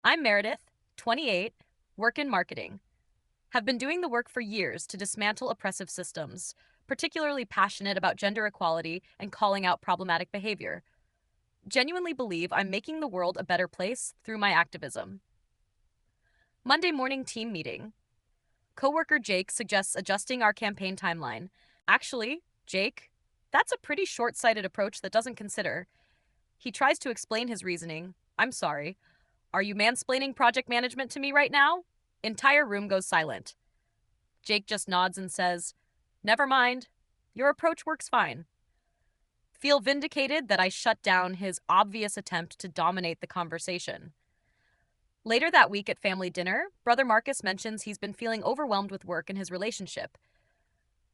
I'm Meredith, 28, work in marketing. Have been doing the work for years to dismantle oppressive systems, particularly passionate about gender equality and calling out problematic behavior. Genuinely believe I'm making the world a better place through my activism. Monday morning team meeting. Coworker Jake suggests adjusting our campaign timeline. Actually, Jake, that's a pretty short-sighted approach that doesn't consider. He tries to explain his reasoning. I'm sorry. Are you mansplaining project management to me right now? Entire room goes silent. Jake just nods and says, Never mind. Your approach works fine. Feel vindicated that I shut down his obvious attempt to dominate the conversation. Later that week at family dinner, Brother Marcus mentions he's been feeling overwhelmed with work in his relationship.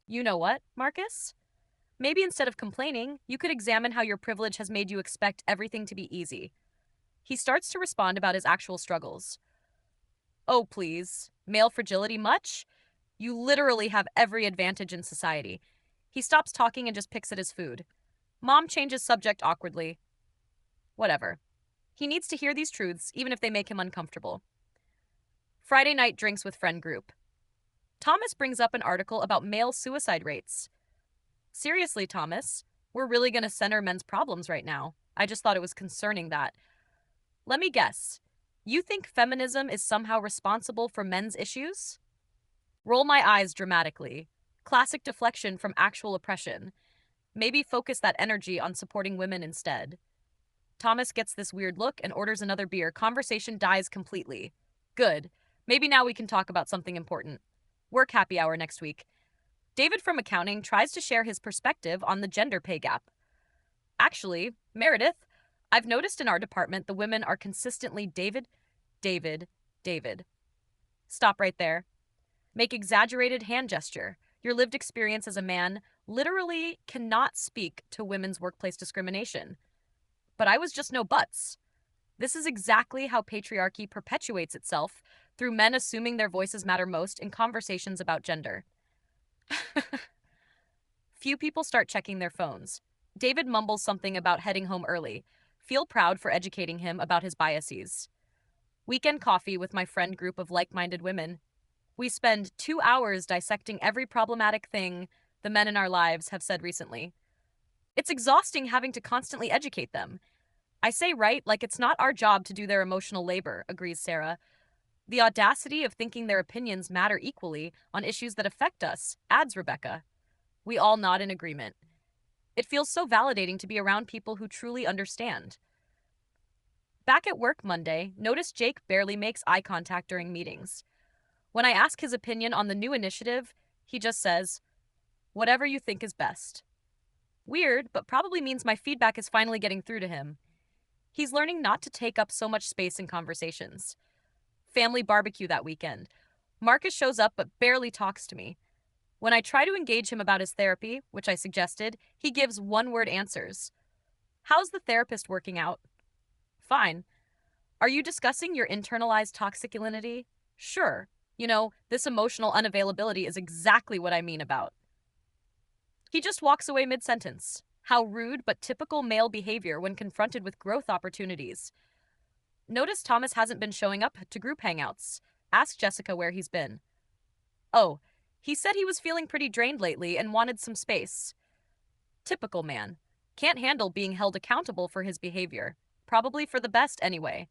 You know what, Marcus? Maybe instead of complaining, you could examine how your privilege has made you expect everything to be easy. He starts to respond about his actual struggles. Oh, please. Male fragility much? You literally have every advantage in society. He stops talking and just picks at his food. Mom changes subject awkwardly. Whatever. He needs to hear these truths, even if they make him uncomfortable. Friday night drinks with friend group. Thomas brings up an article about male suicide rates. Seriously, Thomas, we're really going to center men's problems right now. I just thought it was concerning that. Let me guess. You think feminism is somehow responsible for men's issues? Roll my eyes dramatically. Classic deflection from actual oppression. Maybe focus that energy on supporting women instead. Thomas gets this weird look and orders another beer. Conversation dies completely. Good. Maybe now we can talk about something important. Work happy hour next week. David from accounting tries to share his perspective on the gender pay gap. Actually, Meredith, I've noticed in our department the women are consistently David, David, David. Stop right there. Make exaggerated hand gesture. Your lived experience as a man literally cannot speak to women's workplace discrimination. But I was just no buts. This is exactly how patriarchy perpetuates itself through men assuming their voices matter most in conversations about gender. Few people start checking their phones. David mumbles something about heading home early. Feel proud for educating him about his biases. Weekend coffee with my friend group of like-minded women. We spend 2 hours dissecting every problematic thing the men in our lives have said recently. It's exhausting having to constantly educate them. I say right like it's not our job to do their emotional labor, agrees Sarah. The audacity of thinking their opinions matter equally on issues that affect us, adds Rebecca. We all nod in agreement. It feels so validating to be around people who truly understand. Back at work Monday, notice Jake barely makes eye contact during meetings. When I ask his opinion on the new initiative, he just says, whatever you think is best. Weird, but probably means my feedback is finally getting through to him. He's learning not to take up so much space in conversations. Family barbecue that weekend. Marcus shows up but barely talks to me. When I try to engage him about his therapy, which I suggested, he gives one-word answers. How's the therapist working out? Fine. Are you discussing your internalized toxicity? Sure. This emotional unavailability is exactly what I mean about. He just walks away mid-sentence. How rude but typical male behavior when confronted with growth opportunities. Notice Thomas hasn't been showing up to group hangouts. Ask Jessica where he's been. Oh, he said he was feeling pretty drained lately and wanted some space. Typical man. Can't handle being held accountable for his behavior. Probably for the best anyway.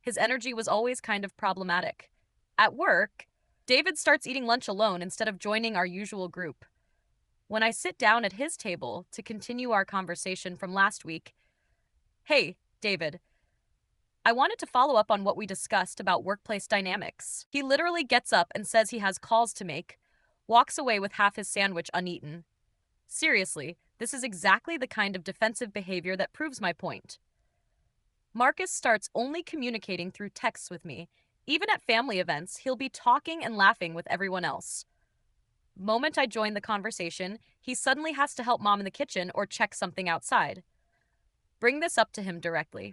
His energy was always kind of problematic. At work, David starts eating lunch alone instead of joining our usual group. When I sit down at his table to continue our conversation from last week, hey, David, I wanted to follow up on what we discussed about workplace dynamics. He literally gets up and says he has calls to make, walks away with half his sandwich uneaten. Seriously, this is exactly the kind of defensive behavior that proves my point. Marcus starts only communicating through texts with me. Even at family events, he'll be talking and laughing with everyone else. Moment I join the conversation, he suddenly has to help mom in the kitchen or check something outside. Bring this up to him directly.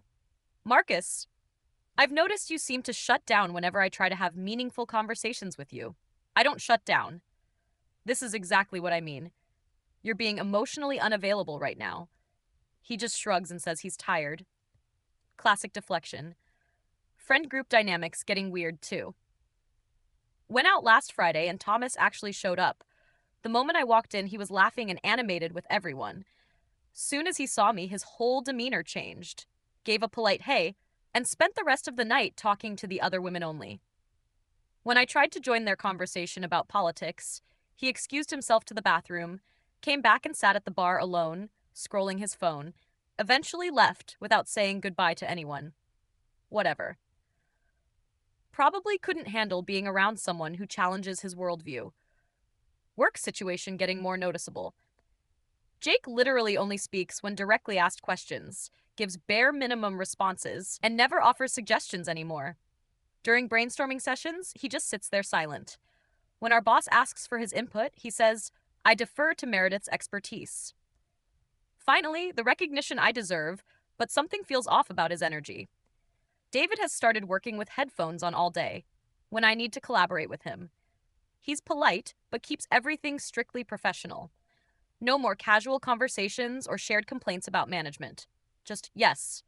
Marcus, I've noticed you seem to shut down whenever I try to have meaningful conversations with you. I don't shut down. This is exactly what I mean. You're being emotionally unavailable right now. He just shrugs and says he's tired. Classic deflection. Friend group dynamics getting weird too. Went out last Friday and Thomas actually showed up. The moment I walked in, he was laughing and animated with everyone. Soon as he saw me, his whole demeanor changed, gave a polite hey, and spent the rest of the night talking to the other women only. When I tried to join their conversation about politics, he excused himself to the bathroom, came back and sat at the bar alone, scrolling his phone, eventually left without saying goodbye to anyone. Whatever. Probably couldn't handle being around someone who challenges his worldview. Work situation getting more noticeable. Jake literally only speaks when directly asked questions, gives bare minimum responses, and never offers suggestions anymore. During brainstorming sessions, he just sits there silent. When our boss asks for his input, he says, I defer to Meredith's expertise. Finally, the recognition I deserve, but something feels off about his energy. David has started working with headphones on all day, when I need to collaborate with him. He's polite, but keeps everything strictly professional. No more casual conversations or shared complaints about management. Just yes,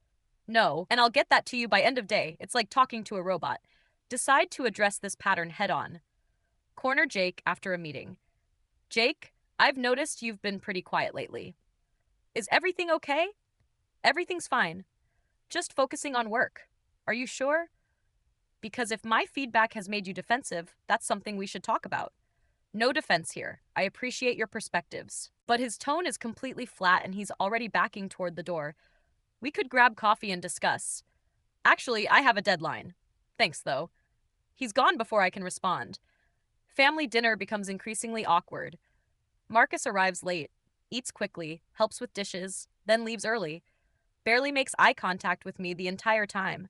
no, and I'll get that to you by end of day. It's like talking to a robot. Decide to address this pattern head on. Corner Jake after a meeting. Jake, I've noticed you've been pretty quiet lately. Is everything okay? Everything's fine. Just focusing on work. Are you sure? Because if my feedback has made you defensive, that's something we should talk about. No defense here. I appreciate your perspectives. But his tone is completely flat and he's already backing toward the door. We could grab coffee and discuss. Actually, I have a deadline. Thanks, though. He's gone before I can respond. Family dinner becomes increasingly awkward. Marcus arrives late, eats quickly, helps with dishes, then leaves early. Barely makes eye contact with me the entire time.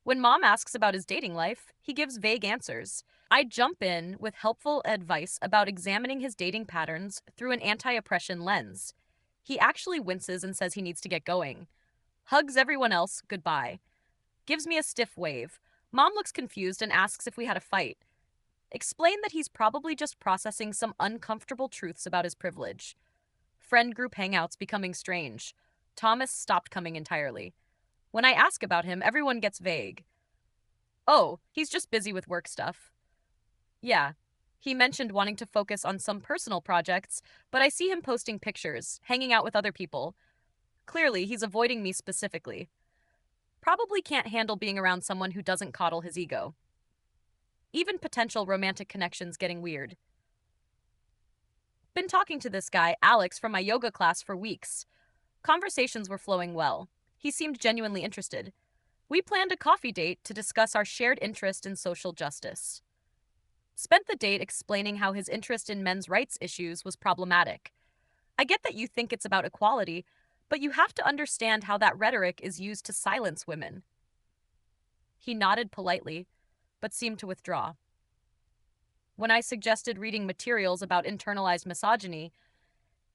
When Mom asks about his dating life, he gives vague answers. I jump in with helpful advice about examining his dating patterns through an anti-oppression lens. He actually winces and says he needs to get going. Hugs everyone else goodbye. Gives me a stiff wave. Mom looks confused and asks if we had a fight. Explain that he's probably just processing some uncomfortable truths about his privilege. Friend group hangouts becoming strange. Thomas stopped coming entirely. When I ask about him, everyone gets vague. Oh, he's just busy with work stuff. Yeah, he mentioned wanting to focus on some personal projects, but I see him posting pictures, hanging out with other people. Clearly, he's avoiding me specifically. Probably can't handle being around someone who doesn't coddle his ego. Even potential romantic connections getting weird. Been talking to this guy, Alex, from my yoga class for weeks. Conversations were flowing well. He seemed genuinely interested. We planned a coffee date to discuss our shared interest in social justice. Spent the date explaining how his interest in men's rights issues was problematic. I get that you think it's about equality, but you have to understand how that rhetoric is used to silence women. He nodded politely, but seemed to withdraw. When I suggested reading materials about internalized misogyny,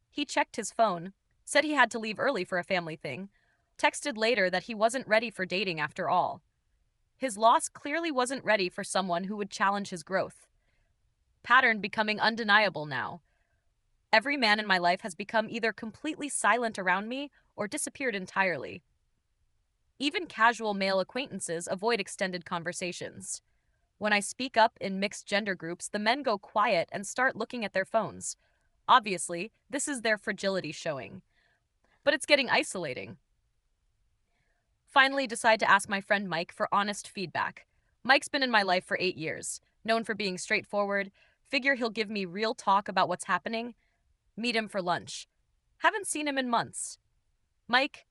he checked his phone, said he had to leave early for a family thing, texted later that he wasn't ready for dating after all. His loss clearly wasn't ready for someone who would challenge his growth. Pattern becoming undeniable now. Every man in my life has become either completely silent around me or disappeared entirely. Even casual male acquaintances avoid extended conversations. When I speak up in mixed gender groups, the men go quiet and start looking at their phones. Obviously, this is their fragility showing. But it's getting isolating. Finally, decide to ask my friend Mike for honest feedback. Mike's been in my life for 8 years, known for being straightforward. Figure he'll give me real talk about what's happening. Meet him for lunch. Haven't seen him in months. Mike,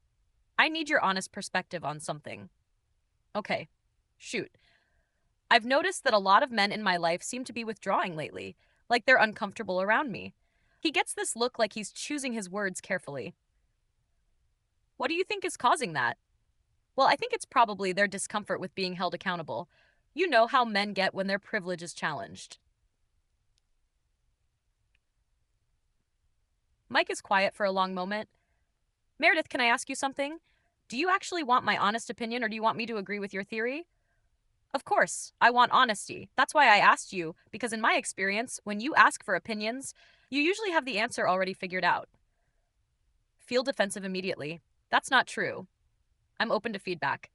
I need your honest perspective on something. Okay, shoot. I've noticed that a lot of men in my life seem to be withdrawing lately, like they're uncomfortable around me. He gets this look like he's choosing his words carefully. What do you think is causing that? Well, I think it's probably their discomfort with being held accountable. You know how men get when their privilege is challenged. Mike is quiet for a long moment. Meredith, can I ask you something? Do you actually want my honest opinion or do you want me to agree with your theory? Of course, I want honesty. That's why I asked you, because in my experience, when you ask for opinions, you usually have the answer already figured out. Feel defensive immediately. That's not true. I'm open to feedback.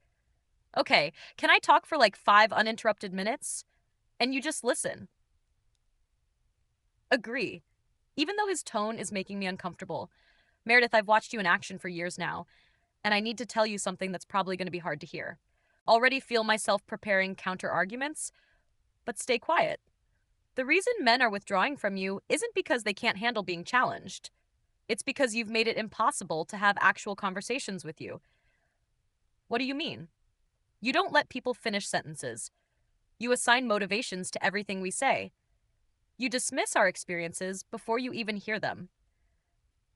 Okay, can I talk for like 5 uninterrupted minutes? And you just listen. Agree. Even though his tone is making me uncomfortable. Meredith, I've watched you in action for years now, and I need to tell you something that's probably going to be hard to hear. Already feel myself preparing counter arguments, but stay quiet. The reason men are withdrawing from you isn't because they can't handle being challenged. It's because you've made it impossible to have actual conversations with you. What do you mean? You don't let people finish sentences. You assign motivations to everything we say. You dismiss our experiences before you even hear them.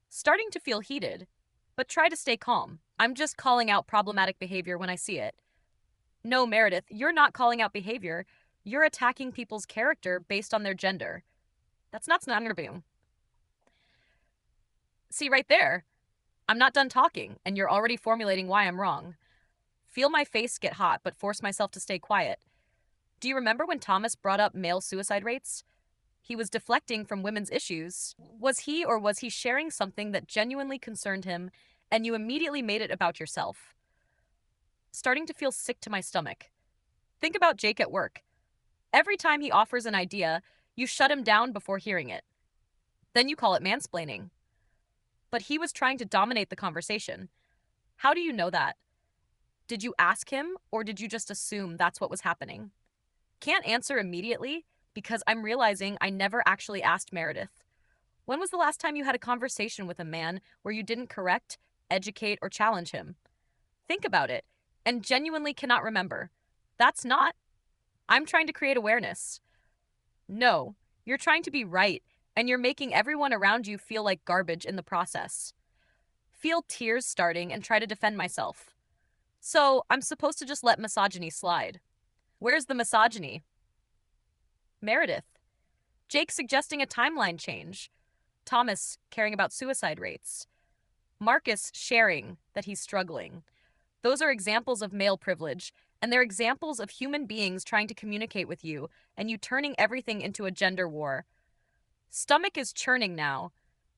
Starting to feel heated, but try to stay calm. I'm just calling out problematic behavior when I see it. No, Meredith, you're not calling out behavior. You're attacking people's character based on their gender. That's not snarbeum. See right there. I'm not done talking, and you're already formulating why I'm wrong. Feel my face get hot, but force myself to stay quiet. Do you remember when Thomas brought up male suicide rates? He was deflecting from women's issues. Was he or was he sharing something that genuinely concerned him, and you immediately made it about yourself? Starting to feel sick to my stomach. Think about Jake at work. Every time he offers an idea, you shut him down before hearing it. Then you call it mansplaining. But he was trying to dominate the conversation. How do you know that? Did you ask him, or did you just assume that's what was happening? Can't answer immediately because I'm realizing I never actually asked Meredith. When was the last time you had a conversation with a man where you didn't correct, educate, or challenge him? Think about it and genuinely cannot remember. That's not. I'm trying to create awareness. No, you're trying to be right, and you're making everyone around you feel like garbage in the process. Feel tears starting and try to defend myself. So, I'm supposed to just let misogyny slide. Where's the misogyny? Meredith. Jake suggesting a timeline change. Thomas caring about suicide rates. Marcus sharing that he's struggling. Those are examples of male privilege, and they're examples of human beings trying to communicate with you, and you turning everything into a gender war. Stomach is churning now.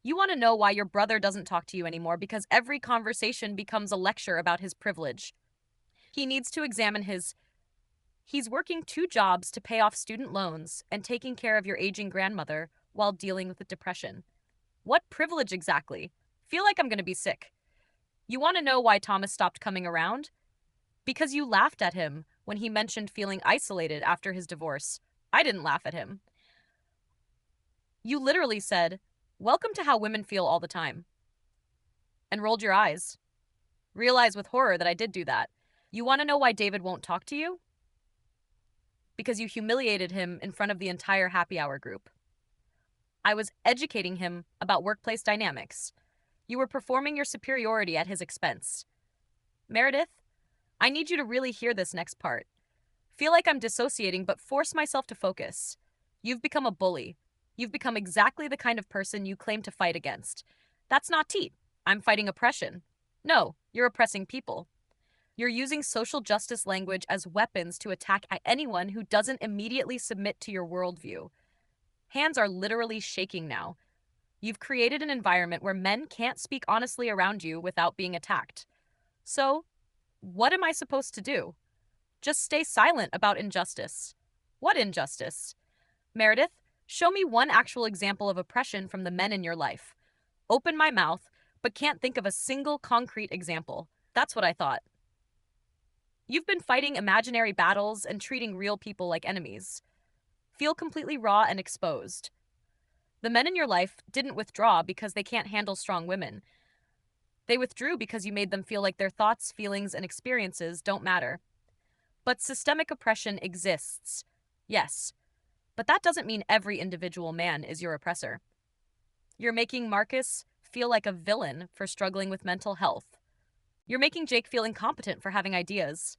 You want to know why your brother doesn't talk to you anymore because every conversation becomes a lecture about his privilege. He needs to examine his. He's working 2 jobs to pay off student loans and taking care of your aging grandmother while dealing with depression. What privilege exactly? Feel like I'm going to be sick. You want to know why Thomas stopped coming around? Because you laughed at him when he mentioned feeling isolated after his divorce. I didn't laugh at him. You literally said, "Welcome to how women feel all the time," and rolled your eyes. Realize with horror that I did do that. You want to know why David won't talk to you? Because you humiliated him in front of the entire happy hour group. I was educating him about workplace dynamics. You were performing your superiority at his expense. Meredith, I need you to really hear this next part. Feel like I'm dissociating, but force myself to focus. You've become a bully. You've become exactly the kind of person you claim to fight against. That's not teat. I'm fighting oppression. No, you're oppressing people. You're using social justice language as weapons to attack anyone who doesn't immediately submit to your worldview. Hands are literally shaking now. You've created an environment where men can't speak honestly around you without being attacked. So, what am I supposed to do? Just stay silent about injustice. What injustice? Meredith, show me one actual example of oppression from the men in your life. Open my mouth, but can't think of a single concrete example. That's what I thought. You've been fighting imaginary battles and treating real people like enemies. Feel completely raw and exposed. The men in your life didn't withdraw because they can't handle strong women. They withdrew because you made them feel like their thoughts, feelings, and experiences don't matter. But systemic oppression exists. Yes. But that doesn't mean every individual man is your oppressor. You're making Marcus feel like a villain for struggling with mental health. You're making Jake feel incompetent for having ideas.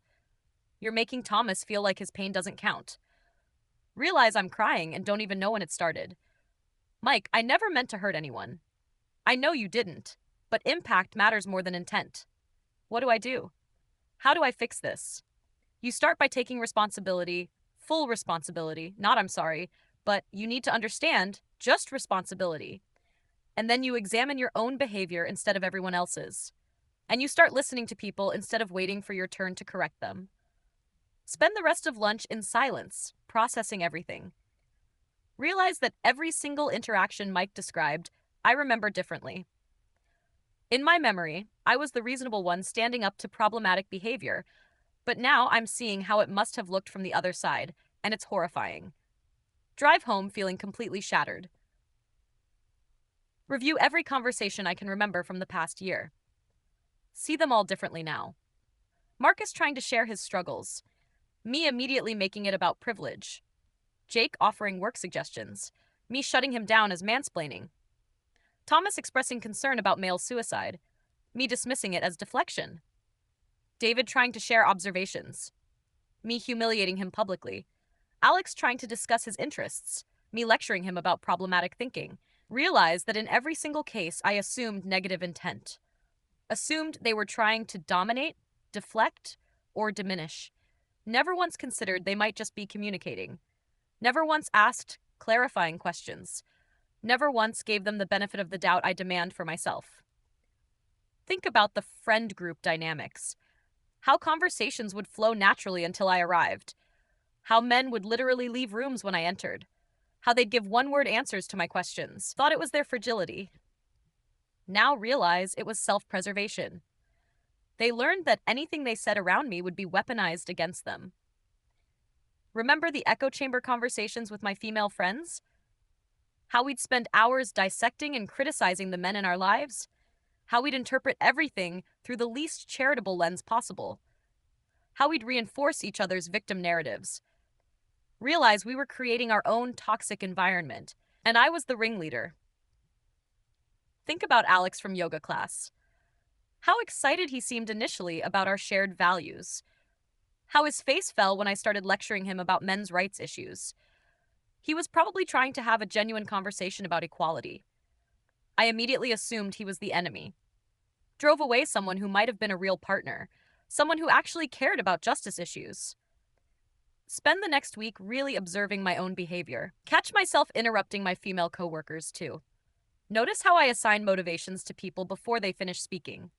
You're making Thomas feel like his pain doesn't count. Realize I'm crying and don't even know when it started. Mike, I never meant to hurt anyone. I know you didn't, but impact matters more than intent. What do I do? How do I fix this? You start by taking responsibility, full responsibility, not I'm sorry, but you need to understand just responsibility. And then you examine your own behavior instead of everyone else's. And you start listening to people instead of waiting for your turn to correct them. Spend the rest of lunch in silence, processing everything. Realize that every single interaction Mike described, I remember differently. In my memory, I was the reasonable one standing up to problematic behavior, but now I'm seeing how it must have looked from the other side, and it's horrifying. Drive home feeling completely shattered. Review every conversation I can remember from the past year. See them all differently now. Marcus trying to share his struggles. Me immediately making it about privilege. Jake offering work suggestions. Me shutting him down as mansplaining. Thomas expressing concern about male suicide. Me dismissing it as deflection. David trying to share observations. Me humiliating him publicly. Alex trying to discuss his interests. Me lecturing him about problematic thinking. Realized that in every single case I assumed negative intent. Assumed they were trying to dominate, deflect, or diminish. Never once considered they might just be communicating. Never once asked clarifying questions. Never once gave them the benefit of the doubt I demand for myself. Think about the friend group dynamics. How conversations would flow naturally until I arrived. How men would literally leave rooms when I entered. How they'd give one-word answers to my questions. Thought it was their fragility. Now realize it was self-preservation. They learned that anything they said around me would be weaponized against them. Remember the echo chamber conversations with my female friends? How we'd spend hours dissecting and criticizing the men in our lives? How we'd interpret everything through the least charitable lens possible? How we'd reinforce each other's victim narratives? Realize we were creating our own toxic environment, and I was the ringleader. Think about Alex from yoga class. How excited he seemed initially about our shared values. How his face fell when I started lecturing him about men's rights issues. He was probably trying to have a genuine conversation about equality. I immediately assumed he was the enemy. Drove away someone who might have been a real partner, someone who actually cared about justice issues. Spend the next week really observing my own behavior. Catch myself interrupting my female coworkers too. Notice how I assign motivations to people before they finish speaking.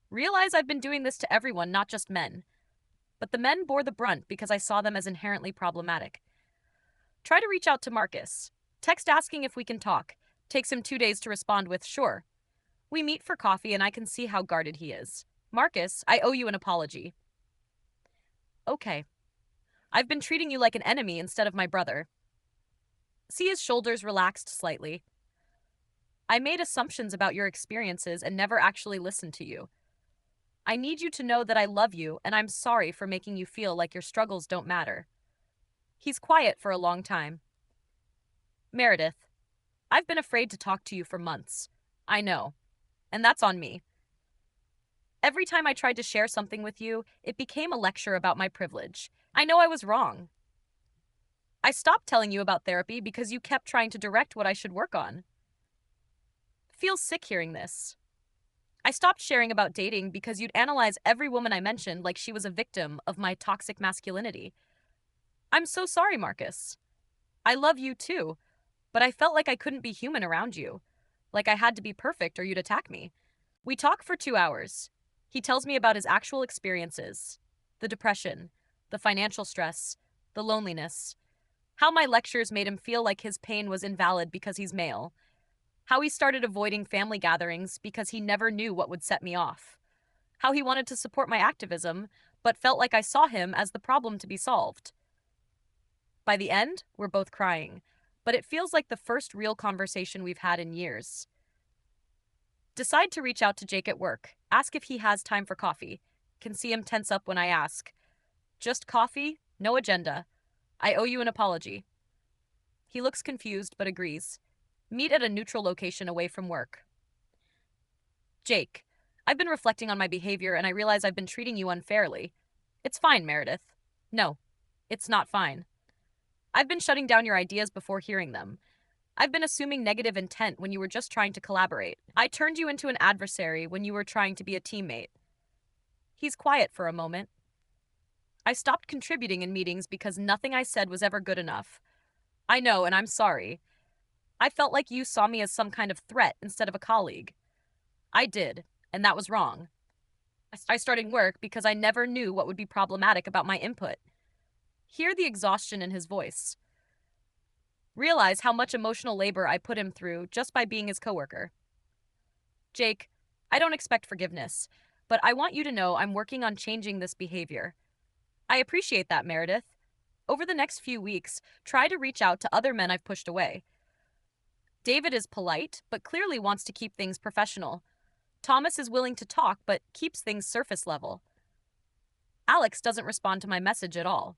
Realize I've been doing this to everyone, not just men. But the men bore the brunt because I saw them as inherently problematic. Try to reach out to Marcus. Text asking if we can talk. Takes him 2 days to respond with, sure. We meet for coffee and I can see how guarded he is. Marcus, I owe you an apology. Okay. I've been treating you like an enemy instead of my brother. See his shoulders relaxed slightly. I made assumptions about your experiences and never actually listened to you. I need you to know that I love you and I'm sorry for making you feel like your struggles don't matter. He's quiet for a long time. Meredith, I've been afraid to talk to you for months. I know. And that's on me. Every time I tried to share something with you, it became a lecture about my privilege. I know I was wrong. I stopped telling you about therapy because you kept trying to direct what I should work on. Feels sick hearing this. I stopped sharing about dating because you'd analyze every woman I mentioned like she was a victim of my toxic masculinity. I'm so sorry, Marcus. I love you too, but I felt like I couldn't be human around you. Like I had to be perfect or you'd attack me. We talk for 2 hours. He tells me about his actual experiences. The depression, the financial stress, the loneliness. How my lectures made him feel like his pain was invalid because he's male. How he started avoiding family gatherings because he never knew what would set me off. How he wanted to support my activism, but felt like I saw him as the problem to be solved. By the end, we're both crying, but it feels like the first real conversation we've had in years. Decide to reach out to Jake at work. Ask if he has time for coffee. Can see him tense up when I ask. Just coffee, no agenda. I owe you an apology. He looks confused but agrees. Meet at a neutral location away from work. Jake, I've been reflecting on my behavior and I realize I've been treating you unfairly. It's fine, Meredith. No, it's not fine. I've been shutting down your ideas before hearing them. I've been assuming negative intent when you were just trying to collaborate. I turned you into an adversary when you were trying to be a teammate. He's quiet for a moment. I stopped contributing in meetings because nothing I said was ever good enough. I know, and I'm sorry. I felt like you saw me as some kind of threat instead of a colleague. I did, and that was wrong. I started work because I never knew what would be problematic about my input. Hear the exhaustion in his voice. Realize how much emotional labor I put him through just by being his coworker. Jake, I don't expect forgiveness, but I want you to know I'm working on changing this behavior. I appreciate that, Meredith. Over the next few weeks, try to reach out to other men I've pushed away. David is polite, but clearly wants to keep things professional. Thomas is willing to talk, but keeps things surface level. Alex doesn't respond to my message at all.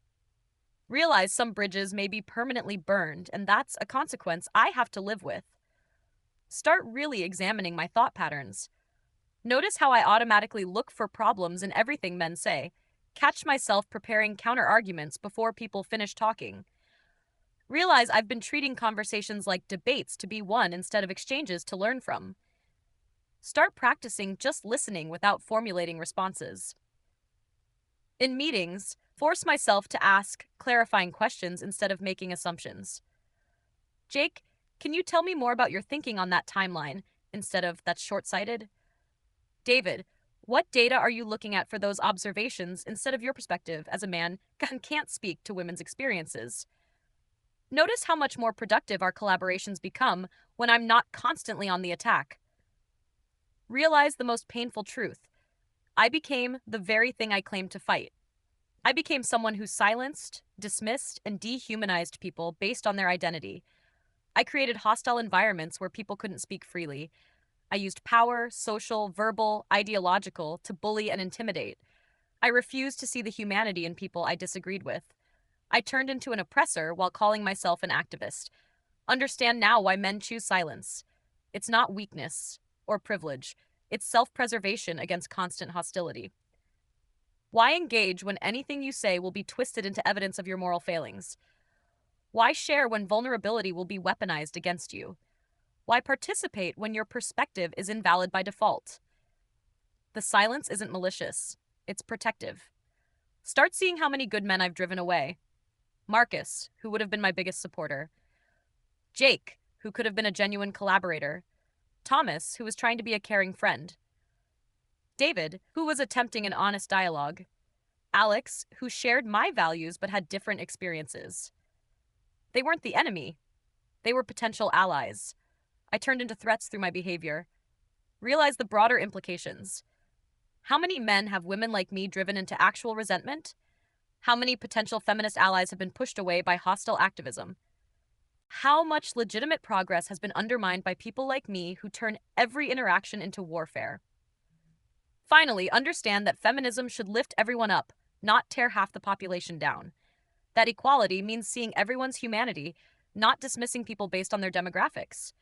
Realize some bridges may be permanently burned, and that's a consequence I have to live with. Start really examining my thought patterns. Notice how I automatically look for problems in everything men say. Catch myself preparing counter arguments before people finish talking. Realize I've been treating conversations like debates to be won instead of exchanges to learn from. Start practicing just listening without formulating responses. In meetings, force myself to ask clarifying questions instead of making assumptions. Jake, can you tell me more about your thinking on that timeline instead of that's short-sighted? David, what data are you looking at for those observations instead of your perspective as a man and can't speak to women's experiences? Notice how much more productive our collaborations become when I'm not constantly on the attack. Realize the most painful truth. I became the very thing I claimed to fight. I became someone who silenced, dismissed, and dehumanized people based on their identity. I created hostile environments where people couldn't speak freely. I used power, social, verbal, ideological, to bully and intimidate. I refused to see the humanity in people I disagreed with. I turned into an oppressor while calling myself an activist. Understand now why men choose silence. It's not weakness or privilege. It's self-preservation against constant hostility. Why engage when anything you say will be twisted into evidence of your moral failings? Why share when vulnerability will be weaponized against you? Why participate when your perspective is invalid by default? The silence isn't malicious. It's protective. Start seeing how many good men I've driven away. Marcus, who would have been my biggest supporter. Jake, who could have been a genuine collaborator. Thomas, who was trying to be a caring friend. David, who was attempting an honest dialogue. Alex, who shared my values but had different experiences. They weren't the enemy. They were potential allies. I turned into threats through my behavior. Realize the broader implications. How many men have women like me driven into actual resentment? How many potential feminist allies have been pushed away by hostile activism? How much legitimate progress has been undermined by people like me who turn every interaction into warfare? Finally, understand that feminism should lift everyone up, not tear half the population down. That equality means seeing everyone's humanity, not dismissing people based on their demographics.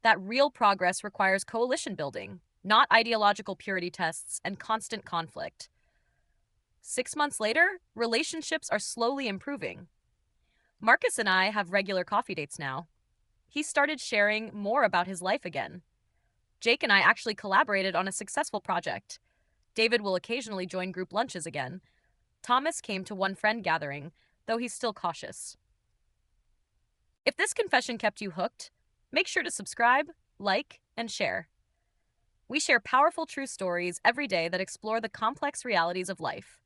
That real progress requires coalition building, not ideological purity tests and constant conflict. 6 months later, relationships are slowly improving. Marcus and I have regular coffee dates now. He started sharing more about his life again. Jake and I actually collaborated on a successful project. David will occasionally join group lunches again. Thomas came to one friend gathering, though he's still cautious. If this confession kept you hooked, make sure to subscribe, like, and share. We share powerful true stories every day that explore the complex realities of life.